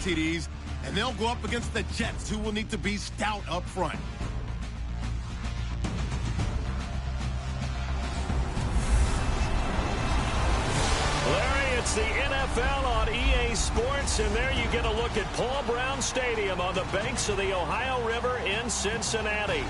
TDs, and they'll go up against the Jets, who will need to be stout up front. Larry, it's the NFL on EA Sports, and there you get a look at Paul Brown Stadium on the banks of the Ohio River in Cincinnati.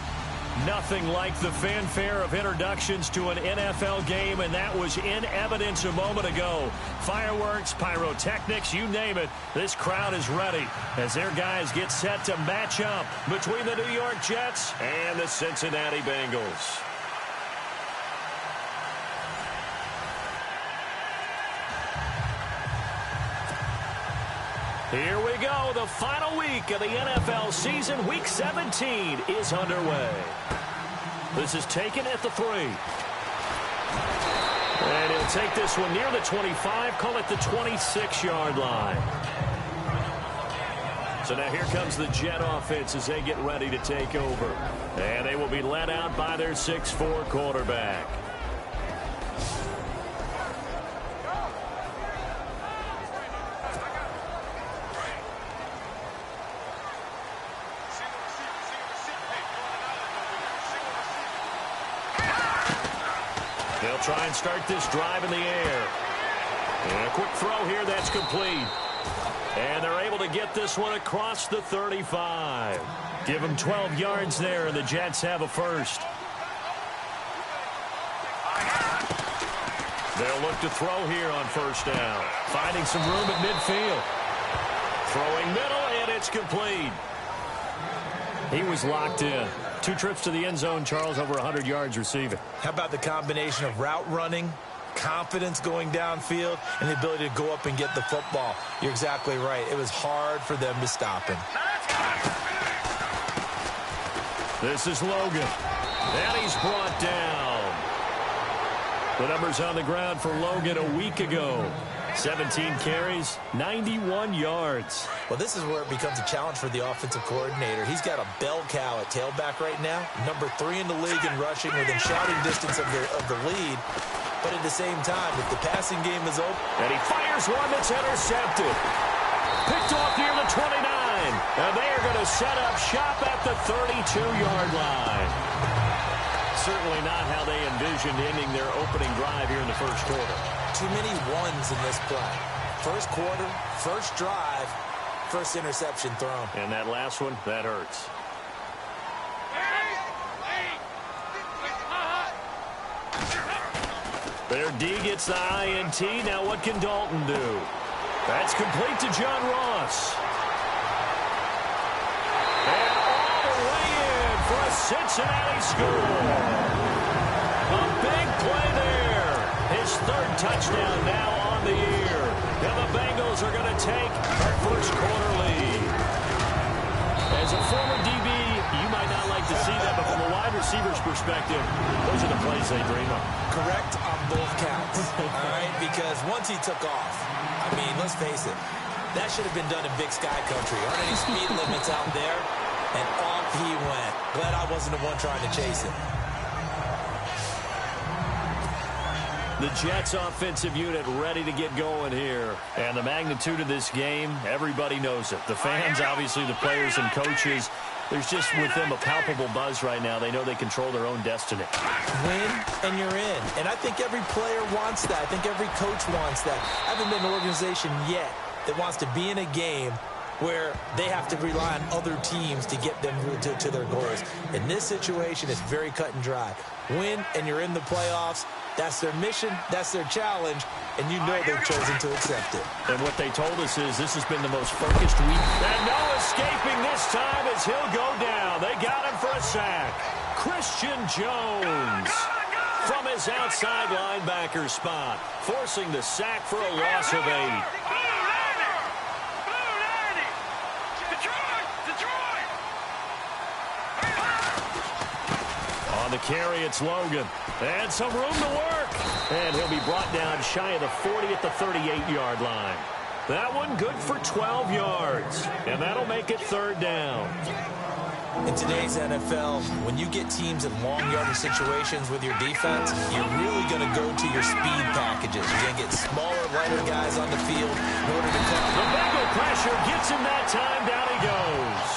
Nothing like the fanfare of introductions to an NFL game, and that was in evidence a moment ago. Fireworks, pyrotechnics, you name it. This crowd is ready as their guys get set to match up between the New York Jets and the Cincinnati Bengals. Here we go. The final week of the NFL season. Week 17 is underway. This is taken at the 3. And he'll take this one near the 25. Call it the 26-yard line. So now here comes the Jet offense as they get ready to take over. And they will be led out by their 6'4 quarterback. They'll try and start this drive in the air. And a quick throw here that's complete. And they're able to get this one across the 35. Give them 12 yards there, and the Jets have a first. They'll look to throw here on first down. Finding some room at midfield. Throwing middle, and it's complete. He was locked in. 2 trips to the end zone, Charles, over 100 yards receiving. How about the combination of route running, confidence going downfield, and the ability to go up and get the football? You're exactly right. It was hard for them to stop him. This is Logan. And he's brought down. The numbers on the ground for Logan a week ago. 17 carries, 91 yards. Well, this is where it becomes a challenge for the offensive coordinator. He's got a bell cow at tailback right now. Number 3 in the league in rushing within shouting distance of the lead. But at the same time, if the passing game is open. And he fires one that's intercepted. Picked off near the 29. And they are going to set up shop at the 32-yard line. Certainly not how they envisioned ending their opening drive here in the first quarter. Too many ones in this play. First quarter, first drive, first interception thrown. And that last one, that hurts. Their D gets the INT. Now what can Dalton do? That's complete to John Ross. And all the way in for a Cincinnati score. A big play there. His 3rd touchdown now on the year. And the Bengals are going to take a first quarter lead. As a former DB, you might not like to see that, but from a wide receiver's perspective, those are the plays they dream of. Correct on both counts. All right, because once he took off, I mean, let's face it, that should have been done in Big Sky Country. Aren't any speed limits out there? And off he went. Glad I wasn't the one trying to chase him. The Jets offensive unit ready to get going here. And the magnitude of this game, everybody knows it. The fans, obviously the players and coaches. There's just with them a palpable buzz right now. They know they control their own destiny. Win and you're in. And I think every player wants that. I think every coach wants that. I haven't been an organization yet that wants to be in a game where they have to rely on other teams to get them to their goals. In this situation, it's very cut and dry. Win and you're in the playoffs. That's their mission. That's their challenge. And you know they've chosen to accept it. And what they told us is this has been the most focused week. And no escaping this time as he'll go down. They got him for a sack. Christian Jones from his outside linebacker spot, forcing the sack for a loss of 8. On the carry, it's Logan. And some room to work. And he'll be brought down shy of the 40 at the 38-yard line. That one good for 12 yards. And that'll make it 3rd down. In today's NFL, when you get teams in long yardage situations with your defense, you're really going to go to your speed packages. You're going to get smaller, lighter guys on the field in order to cover. The Bengal pressure gets him that time. Down he goes.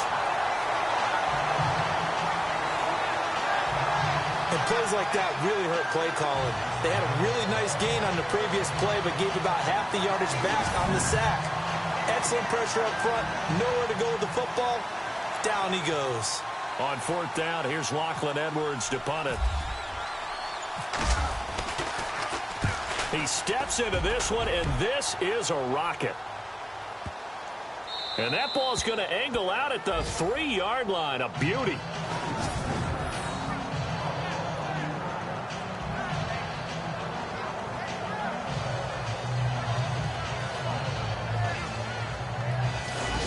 And plays like that really hurt play calling. They had a really nice gain on the previous play, but gave about half the yardage back on the sack. Excellent pressure up front. Nowhere to go with the football. Down he goes. On fourth down, here's Lachlan Edwards to punt it. He steps into this one, and this is a rocket. And that ball's going to angle out at the 3-yard line. A beauty.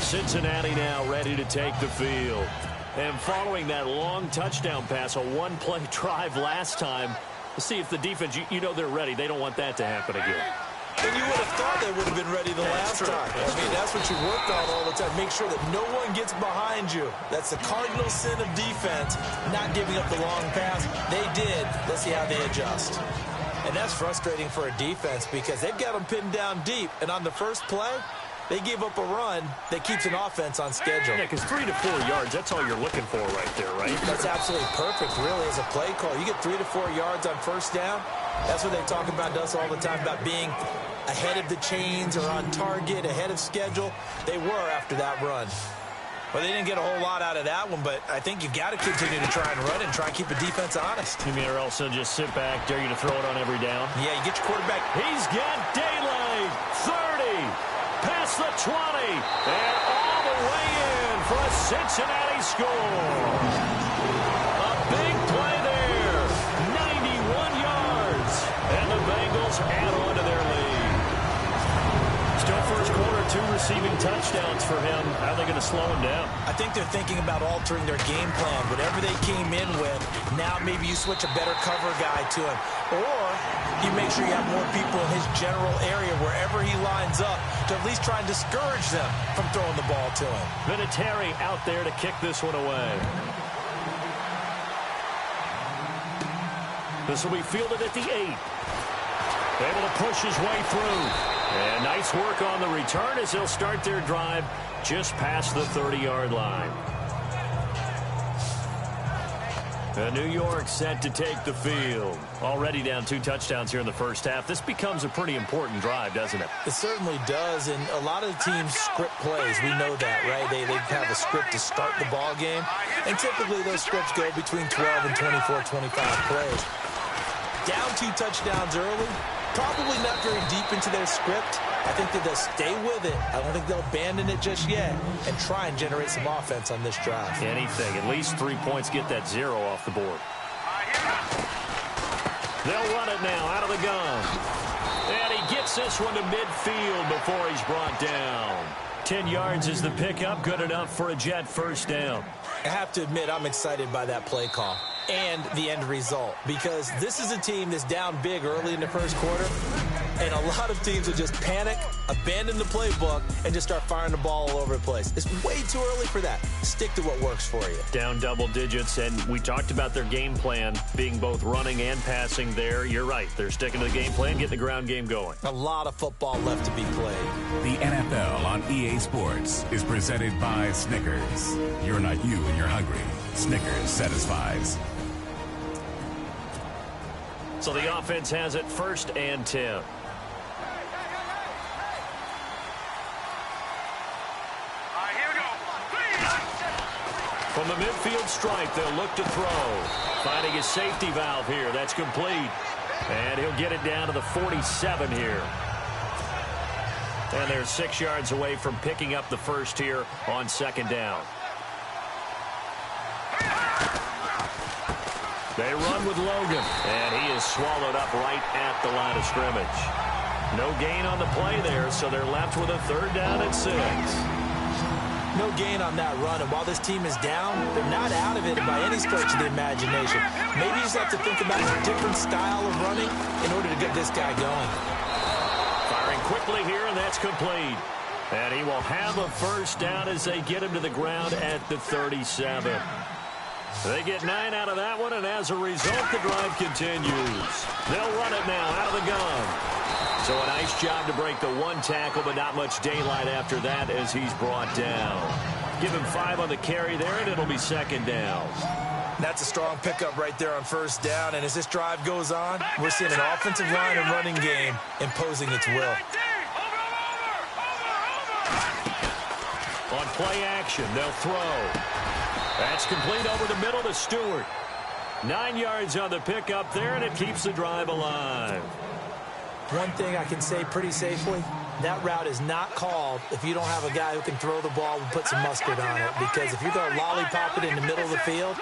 Cincinnati now ready to take the field. And following that long touchdown pass, a one-play drive last time, let's see if the defense, you know they're ready. They don't want that to happen again. And you would have thought they would have been ready the last time. I mean, that's what you work on all the time. Make sure that no one gets behind you. That's the cardinal sin of defense, not giving up the long pass. They did. Let's see how they adjust. And that's frustrating for a defense because they've got them pinned down deep. And on the first play, they give up a run that keeps an offense on schedule. Yeah, because 3 to 4 yards, that's all you're looking for right there, right? That's absolutely perfect, really, as a play call. You get 3 to 4 yards on first down. That's what they talk about to us all the time, about being ahead of the chains or on target, ahead of schedule. They were after that run. Well, they didn't get a whole lot out of that one, but I think you got to continue to try and run and try and keep the defense honest. You mean or else they'll just sit back, dare you to throw it on every down? Yeah, you get your quarterback. He's got daylight. 30. Past the 20, and all the way in for a Cincinnati score. A big play there, 91 yards, and the Bengals add on to their lead. Still first quarter, 2 receiving touchdowns for him. How are they going to slow him down? I think they're thinking about altering their game plan. Whatever they came in with, now maybe you switch a better cover guy to him. Or you make sure you have more people in his general area wherever he lines up to at least try and discourage them from throwing the ball to him. Vinatieri out there to kick this one away. This will be fielded at the 8. Able to push his way through. And nice work on the return as they'll start their drive just past the 30-yard line. And New York set to take the field. Already down 2 touchdowns here in the first half. This becomes a pretty important drive, doesn't it? It certainly does, and a lot of the teams script plays. We know that, right? They have a script to start the ball game, and typically those scripts go between 12 and 24, 25 plays. Down 2 touchdowns early, probably not very deep into their script. I think that they'll stay with it. I don't think they'll abandon it just yet and try and generate some offense on this drive. Anything. At least 3 points, get that 0 off the board. They'll run it now out of the gun. And he gets this one to midfield before he's brought down. 10 yards is the pickup. Good enough for a Jet first down. I have to admit, I'm excited by that play call and the end result, because this is a team that's down big early in the first quarter, and a lot of teams will just panic, abandon the playbook, and just start firing the ball all over the place. It's way too early for that. Stick to what works for you. Down double digits, and we talked about their game plan being both running and passing there. You're right. They're sticking to the game plan, getting the ground game going. A lot of football left to be played. The NFL on EA Sports is presented by Snickers. You're not you when you're hungry. Snickers satisfies. So the offense has it 1st and 10. From the midfield stripe, they'll look to throw. Finding his safety valve here. That's complete. And he'll get it down to the 47 here. And they're 6 yards away from picking up the first here on 2nd down. They run with Logan, and he is swallowed up right at the line of scrimmage. No gain on the play there, so they're left with a 3rd down and 6. No gain on that run, and while this team is down, they're not out of it by any stretch of the imagination. Maybe you just have to think about a different style of running in order to get this guy going. Firing quickly here, and that's complete. And he will have a first down as they get him to the ground at the 37. They get 9 out of that one, and as a result, the drive continues. They'll run it now out of the gun. So a nice job to break the one tackle, but not much daylight after that as he's brought down. Give him 5 on the carry there, and it'll be second down. That's a strong pickup right there on first down, and as this drive goes on, we're seeing an offensive line and running game imposing its will. On play action, they'll throw. That's complete over the middle to Stewart. 9 yards on the pickup there, and it keeps the drive alive. One thing I can say pretty safely, that route is not called if you don't have a guy who can throw the ball and put some mustard on it. Because if you're going to lollipop it in the middle of the field,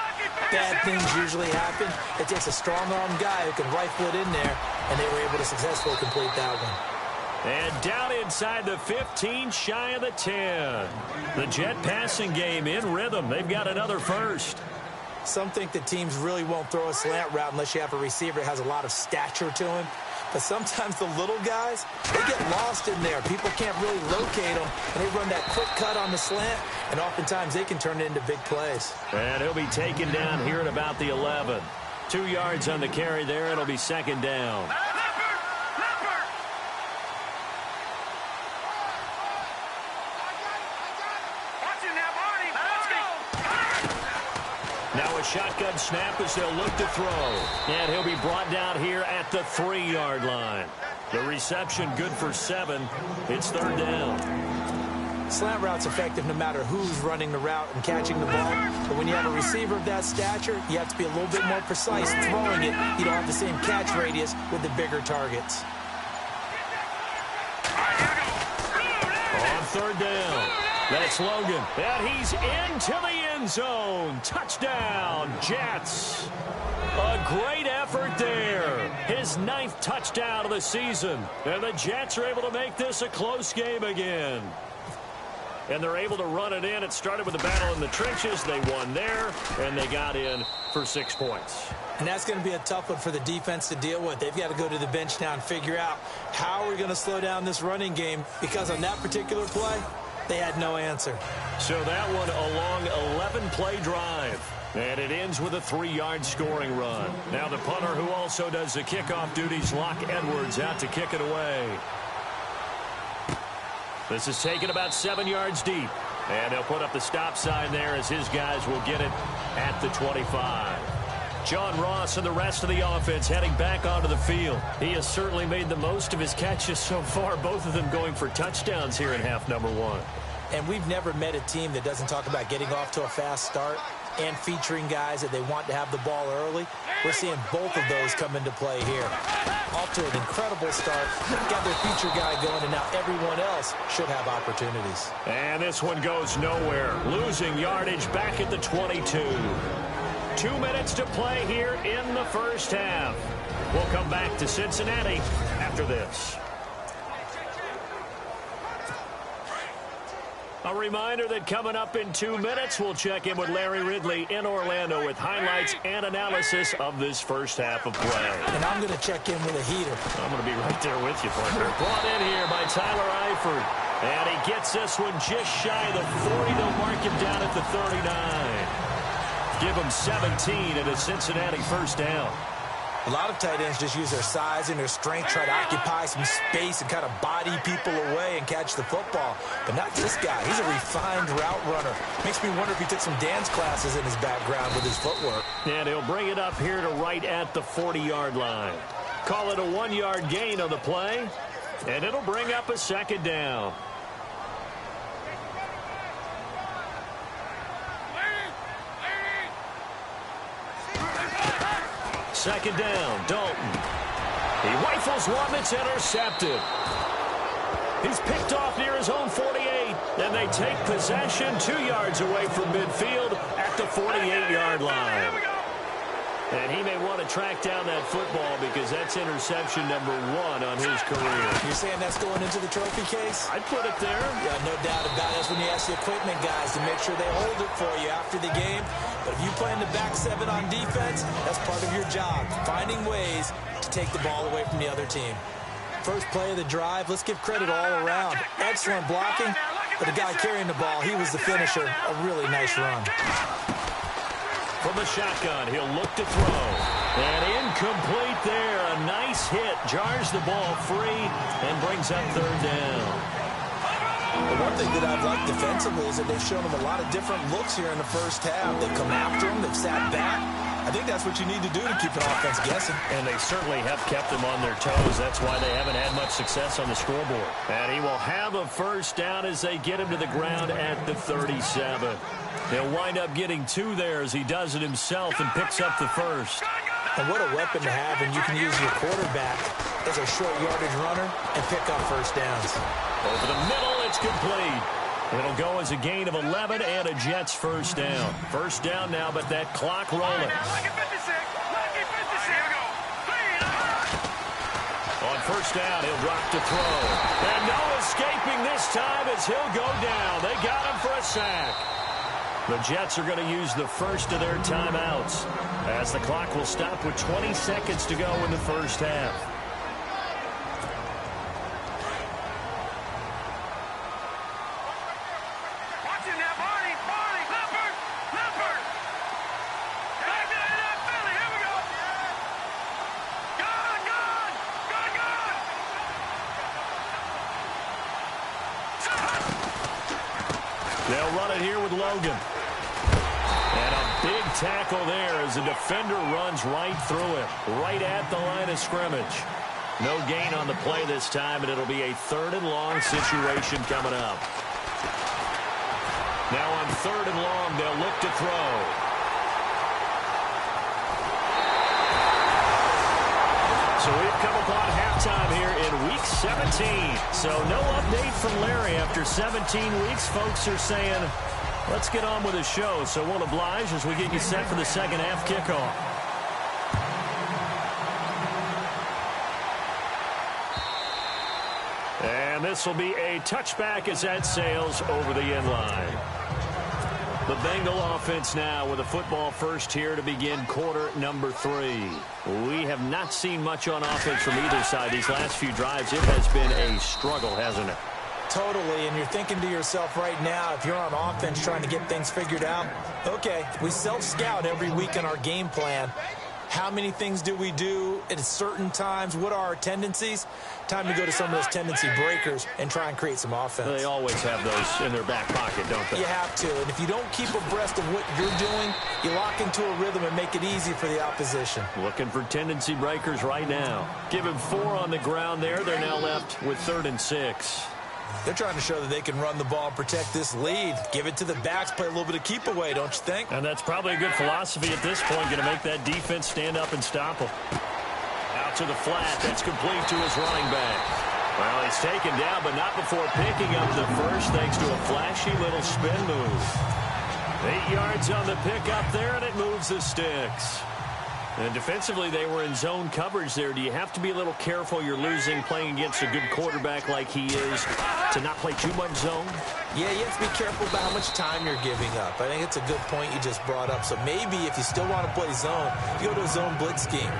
bad things usually happen. It takes a strong-armed guy who can rifle it in there, and they were able to successfully complete that one. And down inside the 15, shy of the 10. The Jet passing game in rhythm. They've got another first. Some think that teams really won't throw a slant route unless you have a receiver that has a lot of stature to him. But sometimes the little guys, they get lost in there. People can't really locate them, and they run that quick cut on the slant, and oftentimes they can turn it into big plays. And he'll be taken down here at about the 11. 2 yards on the carry there. It'll be second down. Now a shotgun snap as they'll look to throw. And he'll be brought down here at the 3-yard line. The reception good for 7. It's third down. Slant route's effective no matter who's running the route and catching the ball. But when you have a receiver of that stature, you have to be a little bit more precise throwing it. You don't have the same catch radius with the bigger targets. On third down. That's Logan. And he's into the end zone. Touchdown, Jets. A great effort there. His 9th touchdown of the season. And the Jets are able to make this a close game again. And they're able to run it in. It started with a battle in the trenches. They won there, and they got in for 6 points. And that's going to be a tough one for the defense to deal with. They've got to go to the bench now and figure out how we're going to slow down this running game, because on that particular play, they had no answer. So that one a long 11-play drive. And it ends with a 3-yard scoring run. Now the punter, who also does the kickoff duties, Locke Edwards, out to kick it away. This is taken about 7 yards deep. And they'll put up the stop sign there as his guys will get it at the 25. John Ross and the rest of the offense heading back onto the field. He has certainly made the most of his catches so far, both of them going for touchdowns here in half number 1. And we've never met a team that doesn't talk about getting off to a fast start and featuring guys that they want to have the ball early. We're seeing both of those come into play here. Off to an incredible start. Got their feature guy going, and now everyone else should have opportunities. And this one goes nowhere. Losing yardage back at the 22. 2 minutes to play here in the first half. We'll come back to Cincinnati after this. A reminder that coming up in 2 minutes, we'll check in with Larry Ridley in Orlando with highlights and analysis of this first half of play. And I'm going to check in with a heater. I'm going to be right there with you, partner. Brought in here by Tyler Eifert. And he gets this one just shy of the 40. They'll mark him down at the 39. Give him 17 and a Cincinnati first down. A lot of tight ends just use their size and their strength, try to occupy some space and kind of body people away and catch the football. But not this guy. He's a refined route runner. Makes me wonder if he took some dance classes in his background with his footwork. And he'll bring it up here to right at the 40-yard line. Call it a 1-yard gain on the play, and it'll bring up a second down. Second down, Dalton. He rifles one that's intercepted. He's picked off near his own 48, and they take possession 2 yards away from midfield at the 48-yard line. And he may want to track down that football because that's interception number 1 on his career. You're saying that's going into the trophy case? I'd put it there. Yeah, no doubt about it. That's when you ask the equipment guys to make sure they hold it for you after the game. But if you play in the back 7 on defense, that's part of your job, finding ways to take the ball away from the other team. First play of the drive, let's give credit all around. Excellent blocking, but the guy carrying the ball, he was the finisher. A really nice run. From the shotgun, he'll look to throw. And incomplete there. A nice hit. Jars the ball free and brings up third down. The one thing that I've liked defensively is that they've shown them a lot of different looks here in the first half. They've come after them. They've sat back. I think that's what you need to do to keep an offense guessing. And they certainly have kept them on their toes. That's why they haven't had much success on the scoreboard. And he will have a first down as they get him to the ground at the 37. He'll wind up getting 2 there as he does it himself and picks up the first. And what a weapon to have, and you can use your quarterback as a short yardage runner and pick up first downs. Over the middle, it's complete. It'll go as a gain of 11 and a Jets first down. First down now, but that clock rolling. On first down, he'll drop to throw. And no escaping this time as he'll go down. They got him for a sack. The Jets are going to use the first of their timeouts as the clock will stop with 20 seconds to go in the first half. They'll run it here with Logan. And a big tackle there as the defender runs right through him, right at the line of scrimmage. No gain on the play this time, and it'll be a 3rd and long situation coming up. Now on 3rd and long, they'll look to throw. So we've come upon halftime here in Week 17. So no update from Larry after 17 weeks. Folks are saying, let's get on with the show. So we'll oblige as we get you set for the second half kickoff. And this will be a touchback as that sails over the end line. The Bengal offense now with a football first here to begin quarter number 3. We have not seen much on offense from either side these last few drives. It has been a struggle, hasn't it? Totally, and you're thinking to yourself right now, if you're on offense trying to get things figured out, okay, we self-scout every week in our game plan. How many things do we do at certain times? What are our tendencies? Time to go to some of those tendency breakers and try and create some offense. They always have those in their back pocket, don't they? You have to. And if you don't keep abreast of what you're doing, you lock into a rhythm and make it easy for the opposition. Looking for tendency breakers right now. Give him 4 on the ground there. They're now left with 3rd and 6. They're trying to show that they can run the ball and protect this lead. Give it to the backs, play a little bit of keep away, don't you think? And that's probably a good philosophy at this point, going to make that defense stand up and stop them. Out to the flat, that's complete to his running back. Well, he's taken down, but not before picking up the first, thanks to a flashy little spin move. 8 yards on the pickup there, and it moves the sticks. And defensively, they were in zone coverage there. Do you have to be a little careful? You're losing playing against a good quarterback like he is to not play too much zone? Yeah, you have to be careful about how much time you're giving up. I think it's a good point you just brought up. So maybe if you still want to play zone, you go to a zone blitz scheme.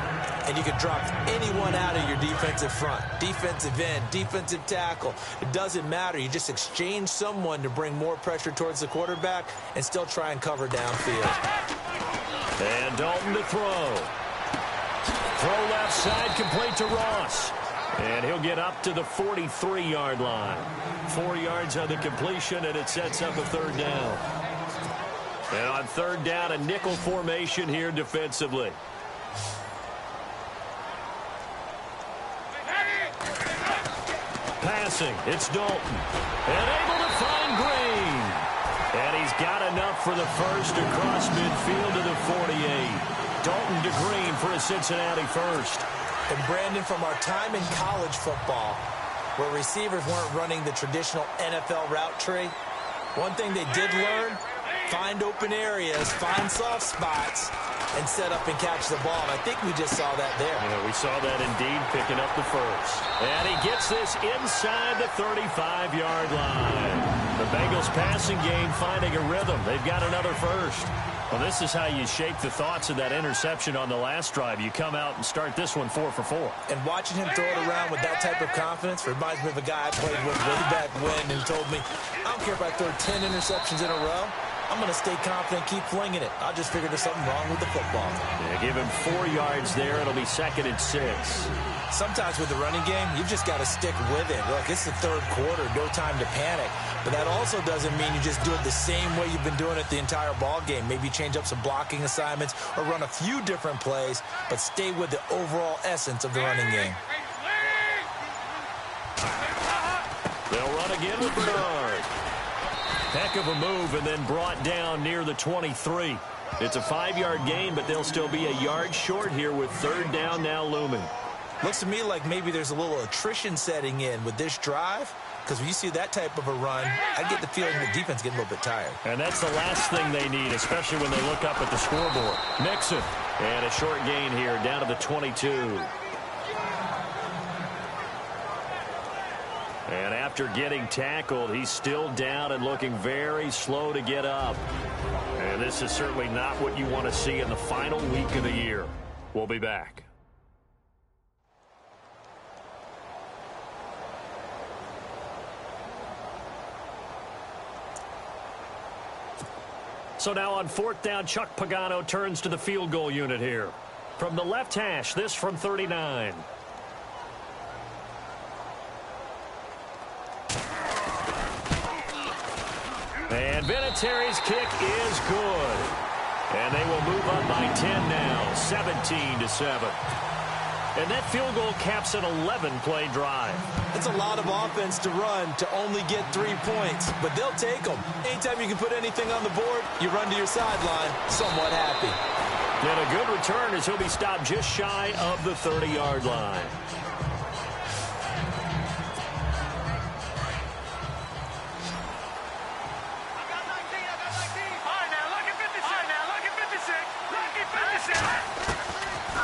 And you can drop anyone out of your defensive front. Defensive end, defensive tackle. It doesn't matter. You just exchange someone to bring more pressure towards the quarterback and still try and cover downfield. And Dalton to throw. Throw left side, complete to Ross. And he'll get up to the 43-yard line. 4 yards on the completion, and it sets up a 3rd down. And on 3rd down, a nickel formation here defensively. Passing, it's Dalton. And able to find Green. And he's got enough for the first across midfield to the 48. Dalton to Green for a Cincinnati first. And Brandon, from our time in college football, where receivers weren't running the traditional NFL route tree, one thing they did learn, find open areas, find soft spots, and set up and catch the ball. And I think we just saw that there. Yeah, we saw that indeed, picking up the first. And he gets this inside the 35-yard line. The Bengals passing game finding a rhythm. They've got another first. Well, this is how you shake the thoughts of that interception on the last drive. You come out and start this one 4 for 4. And watching him throw it around with that type of confidence reminds me of a guy I played with way back when who told me, I don't care if I throw 10 interceptions in a row. I'm going to stay confident, keep flinging it. I just figured there's something wrong with the football. Yeah, give him 4 yards there. It'll be 2nd and 6. Sometimes with the running game, you've just got to stick with it. Look, it's the third quarter, no time to panic. But that also doesn't mean you just do it the same way you've been doing it the entire ball game. Maybe change up some blocking assignments or run a few different plays, but stay with the overall essence of the running game. They'll run again with Bernard. Heck of a move, and then brought down near the 23. It's a 5-yard gain, but they'll still be a yard short here with 3rd down now looming. Looks to me like maybe there's a little attrition setting in with this drive, because when you see that type of a run, I get the feeling the defense getting a little bit tired. And that's the last thing they need, especially when they look up at the scoreboard. Mixon, and a short gain here down to the 22. And after getting tackled, he's still down and looking very slow to get up. And this is certainly not what you want to see in the final week of the year. We'll be back. So now on 4th down, Chuck Pagano turns to the field goal unit here. From the left hash, this from 39. And Vinatieri's kick is good. And they will move up by 10 now, 17-7. And that field goal caps an 11-play drive. It's a lot of offense to run to only get 3 points, but they'll take them. Anytime you can put anything on the board, you run to your sideline somewhat happy. And a good return as he'll be stopped just shy of the 30-yard line.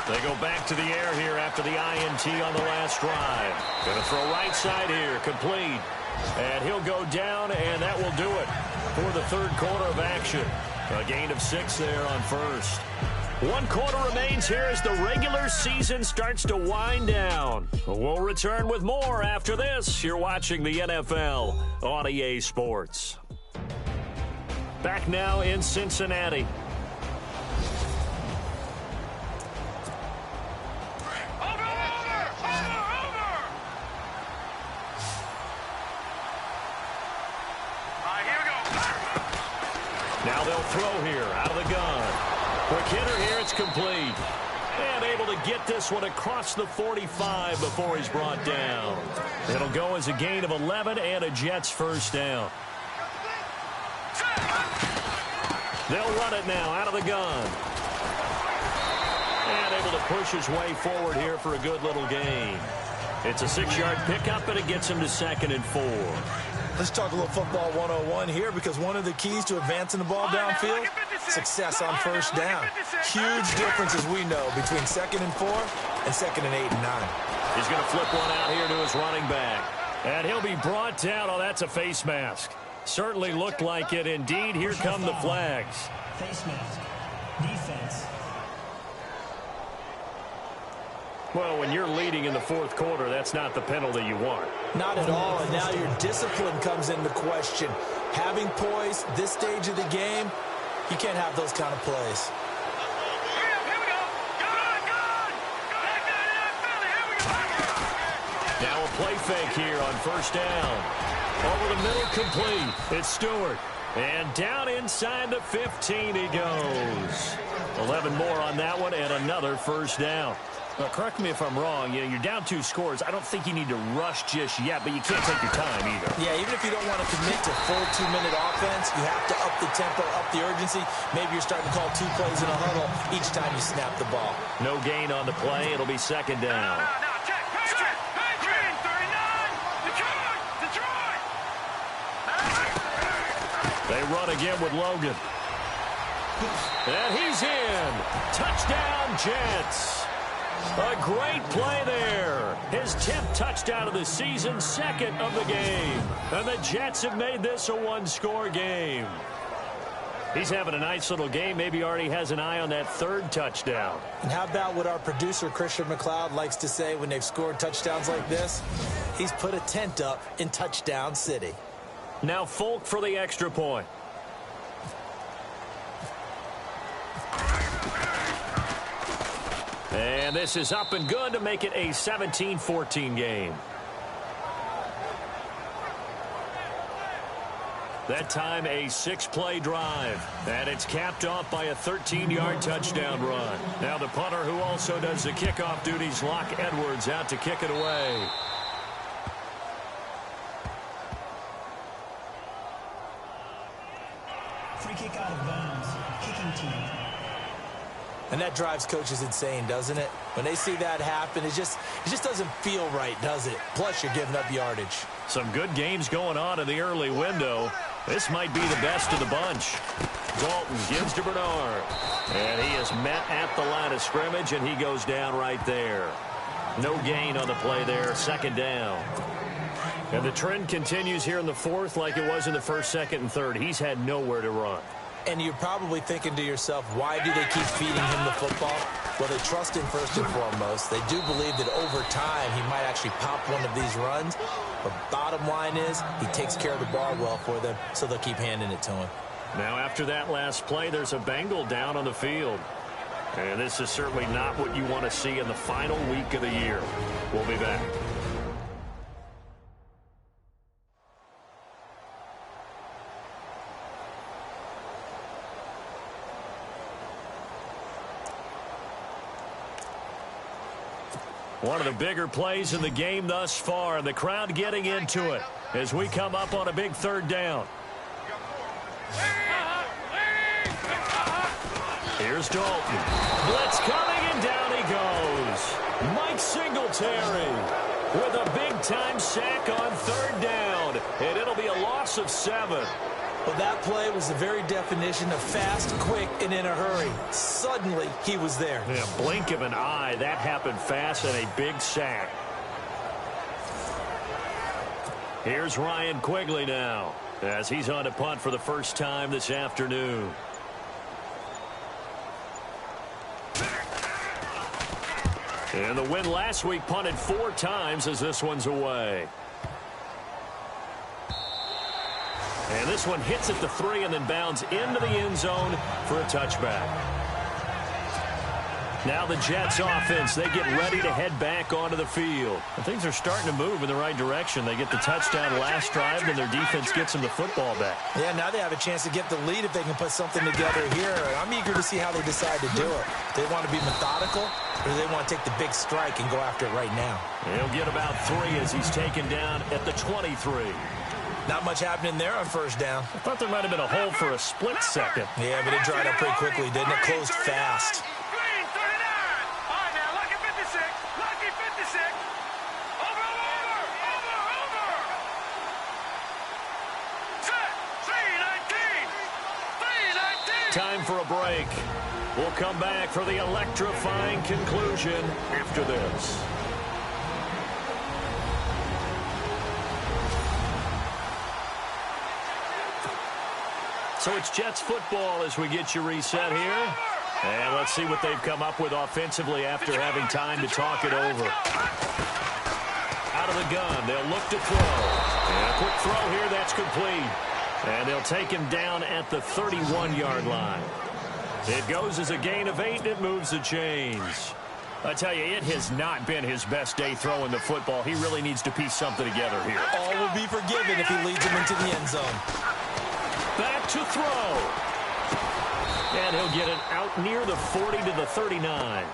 They go back to the air here after the INT on the last drive. Going to throw right side here, complete. And he'll go down, and that will do it for the 3rd quarter of action. A gain of 6 there on 1st. 1 quarter remains here as the regular season starts to wind down. We'll return with more after this. You're watching the NFL on EA Sports. Back now in Cincinnati. Now they'll throw here out of the gun. Quick hitter here, it's complete. And able to get this one across the 45 before he's brought down. It'll go as a gain of 11 and a Jets 1st down. They'll run it now out of the gun. And able to push his way forward here for a good little gain. It's a 6-yard pickup, and it gets him to 2nd and 4. Let's talk a little football 101 here, because one of the keys to advancing the ball downfield, success on 1st down. Huge difference, as we know, between 2nd and 4 and 2nd and 8 and 9. He's going to flip one out here to his running back. And he'll be brought down. Oh, that's a face mask. Certainly looked like it. Indeed, here come the flags. Face mask. Defense. Well, when you're leading in the 4th quarter, that's not the penalty you want. Not at all, and now your discipline comes into question. Having poise this stage of the game, you can't have those kind of plays. Now a play fake here on 1st down. Over the middle, complete. It's Stewart. And down inside the 15 he goes. 11 more on that one, and another 1st down. Now, correct me if I'm wrong. You're down 2 scores. I don't think you need to rush just yet, but you can't take your time either. Yeah, even if you don't want to commit to full 2-minute offense, you have to up the tempo, up the urgency. Maybe you're starting to call 2 plays in a huddle each time you snap the ball. No gain on the play. It'll be 2nd down. They run again with Logan. And he's in. Touchdown, Jets. A great play there. His 10th touchdown of the season, 2nd of the game. And the Jets have made this a 1-score game. He's having a nice little game. Maybe already has an eye on that third touchdown. And how about what our producer, Christian McLeod, likes to say when they've scored touchdowns like this? He's put a tent up in Touchdown City. Now Folk for the extra point. And this is up and good to make it a 17-14 game. That time a 6-play drive. And it's capped off by a 13-yard touchdown run. Now the punter who also does the kickoff duties, Locke Edwards, out to kick it away. Free kick out of bounds. Kicking team. And that drives coaches insane, doesn't it? When they see that happen, it just doesn't feel right, does it? Plus, you're giving up yardage. Some good games going on in the early window. This might be the best of the bunch. Dalton gives to Bernard. And he is met at the line of scrimmage, and he goes down right there. No gain on the play there. Second down. And the trend continues here in the fourth like it was in the first, second, and third. He's had nowhere to run. And you're probably thinking to yourself, why do they keep feeding him the football? Well, they trust him first and foremost. They do believe that over time he might actually pop one of these runs. But bottom line is he takes care of the ball well for them, so they'll keep handing it to him. Now after that last play, there's a Bengal down on the field. And this is certainly not what you want to see in the final week of the year. We'll be back. One of the bigger plays in the game thus far, and the crowd getting into it as we come up on a big third down. Here's Dalton. Blitz coming, and down he goes. Mike Singletary with a big-time sack on third down, and it'll be a loss of 7. Well, that play was the very definition of fast, quick, and in a hurry. Suddenly, he was there. Yeah, blink of an eye. That happened fast, and a big sack. Here's Ryan Quigley now as he's on to punt for the first time this afternoon. And the win last week punted 4 times as this one's away. And this one hits at the 3 and then bounds into the end zone for a touchback. Now the Jets offense, they get ready to head back onto the field. And things are starting to move in the right direction. They get the touchdown last drive, and their defense gets them the football back. Yeah, now they have a chance to get the lead if they can put something together here. I'm eager to see how they decide to do it. Do they want to be methodical, or do they want to take the big strike and go after it right now? He'll get about 3 as he's taken down at the 23. Not much happening there on first down. I thought there might have been a hole for a split second. Yeah, but it dried up pretty quickly, didn't it? Closed fast. Time for a break. We'll come back for the electrifying conclusion after this. So it's Jets football as we get you reset here. And let's see what they've come up with offensively after having time to talk it over. Out of the gun, they'll look to throw. And a quick throw here, that's complete. And they'll take him down at the 31-yard line. It goes as a gain of 8, and it moves the chains. I tell you, it has not been his best day throwing the football. He really needs to piece something together here. All will be forgiven if he leads him into the end zone. Back to throw. And he'll get it out near the 40 to the 39.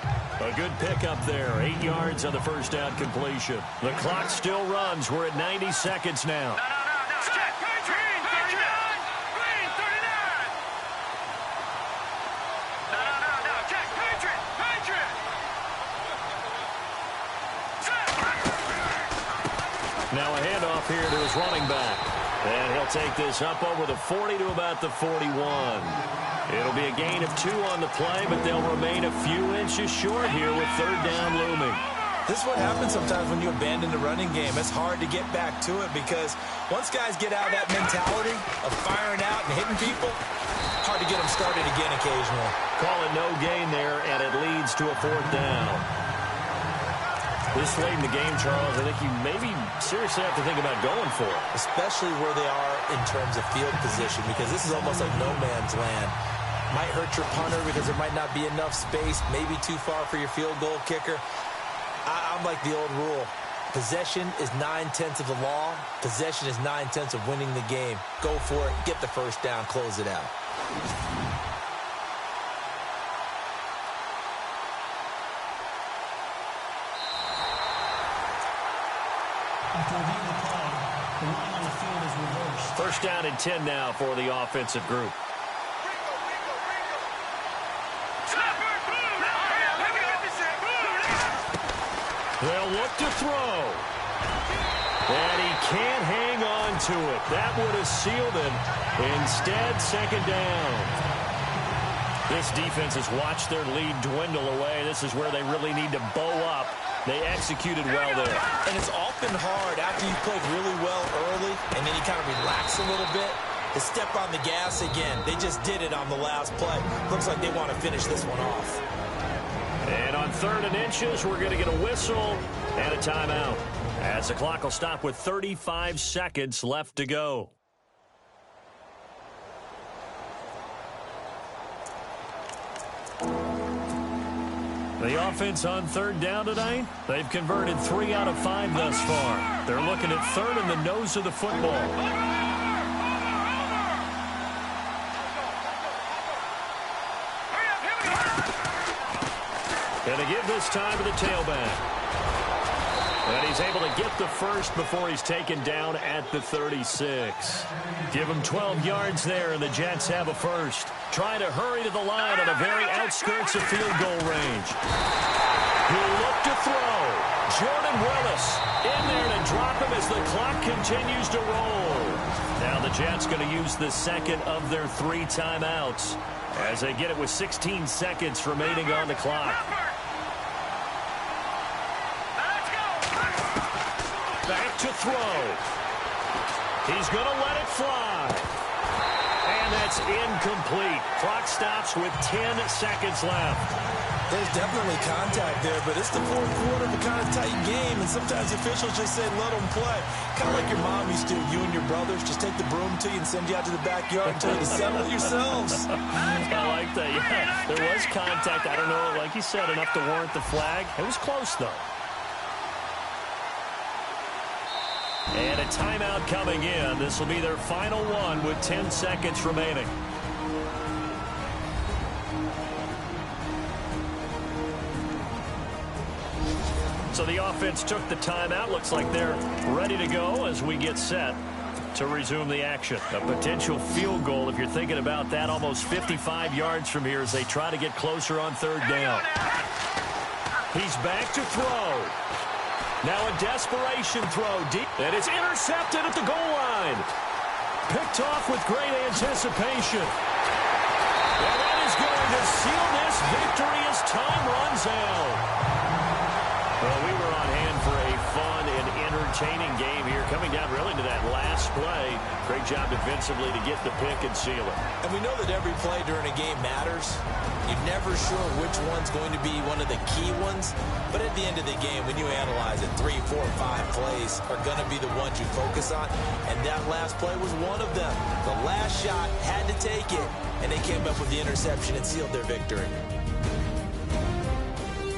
A good pickup there. 8 yards on the first down completion. The clock still runs. We're at 90 seconds now. Now a handoff here to his running back. And he'll take this up over the 40 to about the 41. It'll be a gain of 2 on the play, but they'll remain a few inches short here with third down looming. This is what happens sometimes when you abandon the running game. It's hard to get back to it because once guys get out of that mentality of firing out and hitting people, hard to get again occasionally. Call it no gain there, and it leads to a 4th down. This late in the game, Charles, I think you maybe seriously have to think about going for it. Especially where they are in terms of field position, because this is almost like no man's land. Might hurt your punter because there might not be enough space, maybe too far for your field goal kicker. I'm like the old rule. Possession is 9/10 of the law. Possession is 9/10 of winning the game. Go for it. Get the first down. Close it out. After reviewing the play, the line on the field is reversed. First down and 10 now for the offensive group. They'll look to throw. And he can't hang on to it. That would have sealed it. Instead, 2nd down. This defense has watched their lead dwindle away. This is where they really need to bow up. They executed well there. And it's often hard after you've played really well early and then you kind of relax a little bit to step on the gas again. They just did it on the last play. Looks like they want to finish this one off. And on 3rd and inches, we're going to get a whistle and a timeout, as the clock will stop with 35 seconds left to go. The offense on 3rd down tonight, they've converted 3 out of 5 thus far. They're looking at 3rd in the nose of the football. Going to give this time to the tailback. And he's able to get the first before he's taken down at the 36. Give him 12 yards there, and the Jets have a first. Trying to hurry to the line on the very outskirts of field goal range. He'll look to throw. Jordan Willis in there to drop him as the clock continues to roll. Now the Jets going to use the second of their 3 timeouts as they get it with 16 seconds remaining on the clock. Back to throw. He's going to let it fly. And that's incomplete. Clock stops with 10 seconds left. There's definitely contact there, but it's the 4th quarter of a kind of tight game, and sometimes the officials just say, let them play. Kind of like your mom used to, you and your brothers, just take the broom to you and send you out to the backyard and tell you to settle it yourselves. I like that. Yeah, there was contact. I don't know, like you said, enough to warrant the flag. It was close, though. And a timeout coming in. This will be their final one with 10 seconds remaining. So the offense took the timeout. Looks like they're ready to go as we get set to resume the action. A potential field goal, if you're thinking about that, almost 55 yards from here as they try to get closer on 3rd down. He's back to throw. Now a desperation throw deep, and it's intercepted at the goal line. Picked off with great anticipation. And that is going to seal this victory as time runs out. Well, we were on hand for a fun and entertaining game here, coming down really to that last play. Great job defensively to get the pick and seal it. And we know that every play during a game matters. You're never sure which one's going to be one of the key ones. But at the end of the game, when you analyze it, 3, 4, 5 plays are going to be the ones you focus on. And that last play was one of them. The last shot had to take it, and they came up with the interception and sealed their victory.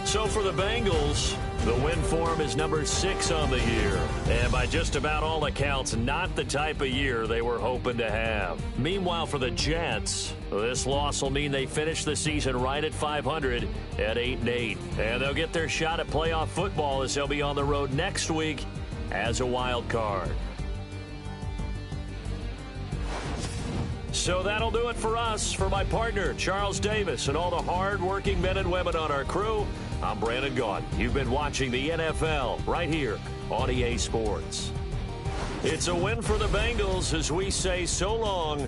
So for the Bengals, the win form is number 6 on the year. And by just about all accounts, not the type of year they were hoping to have. Meanwhile, for the Jets, this loss will mean they finish the season right at 500 at 8-8. And they'll get their shot at playoff football as they'll be on the road next week as a wild card. So that'll do it for us. For my partner, Charles Davis, and all the hard-working men and women on our crew, I'm Brandon Gaudin. You've been watching the NFL right here on EA Sports. It's a win for the Bengals as we say so long